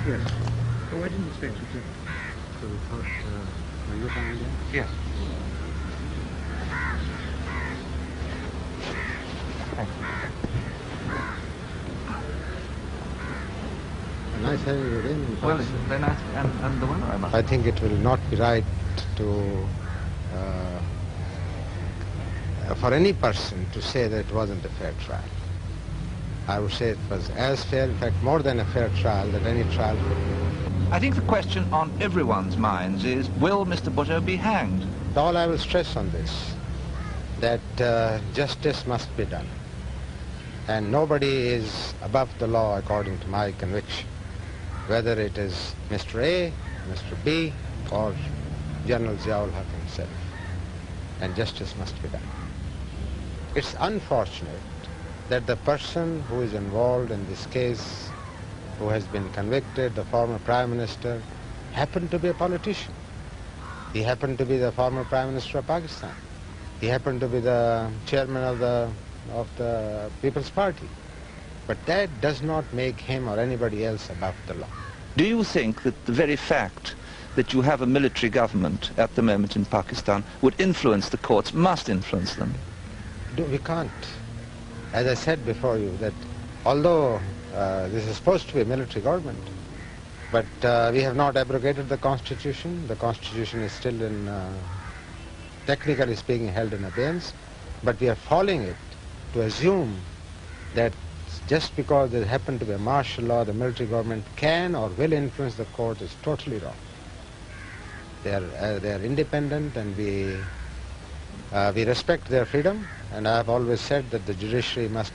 Yes. Oh, I didn't expect you to. So we thought, are you coming in? Yes. Thank you. Nice having you in. Well, it's very nice, and the weather, I must. I think it will not be right to, for any person to say that it wasn't a fair trial. I would say it was as fair, in fact, more than a fair trial that any trial could be. I think the question on everyone's minds is, will Mr. Bhutto be hanged? All I will stress on this, that justice must be done. And nobody is above the law according to my conviction, whether it is Mr. A, Mr. B, or General Ziaul Haq himself. And justice must be done. It's unfortunate that the person who is involved in this case, who has been convicted, the former Prime Minister, happened to be a politician. He happened to be the former Prime Minister of Pakistan. He happened to be the chairman of the People's Party. But that does not make him or anybody else above the law. Do you think that the very fact that you have a military government at the moment in Pakistan would influence the courts, must influence them? We can't. As I said before you, that although this is supposed to be a military government, but we have not abrogated the Constitution. The Constitution is still in, technically speaking, held in abeyance, but we are following it to assume that just because there happened to be a martial law, the military government can or will influence the court is totally wrong. They are independent, and we respect their freedom. And I have always said that the judiciary must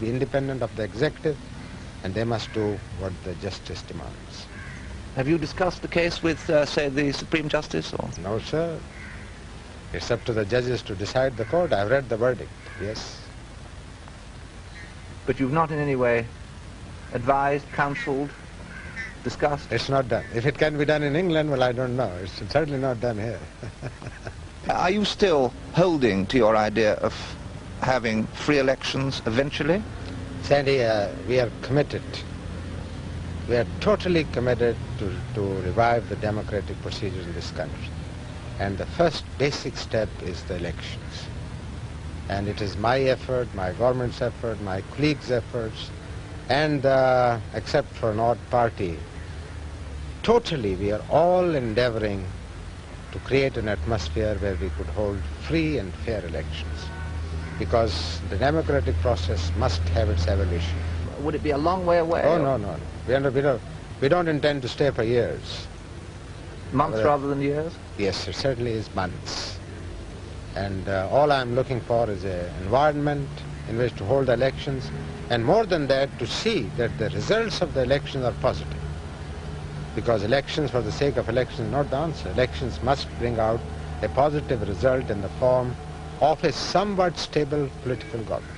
be independent of the executive, and they must do what the justice demands. Have you discussed the case with, say, the Supreme Justice? Or? No, sir. It's up to the judges to decide the court. I've read the verdict, yes. But you've not in any way advised, counseled, discussed? It's not done. If it can be done in England, well, I don't know. It's certainly not done here. Are you still holding to your idea of having free elections eventually? Sandy, we are committed. We are totally committed to revive the democratic procedures in this country. And the first basic step is the elections. And it is my effort, my government's effort, my colleagues' efforts, and except for an odd party, totally we are all endeavoring to create an atmosphere where we could hold free and fair elections, because the democratic process must have its evolution. Would it be a long way away? Oh, no. We don't intend to stay for years. Months rather than years? Yes, it certainly is months. And all I'm looking for is an environment in which to hold elections, and more than that, to see that the results of the elections are positive. Because elections for the sake of elections is not the answer. Elections must bring out a positive result in the form of a somewhat stable political government.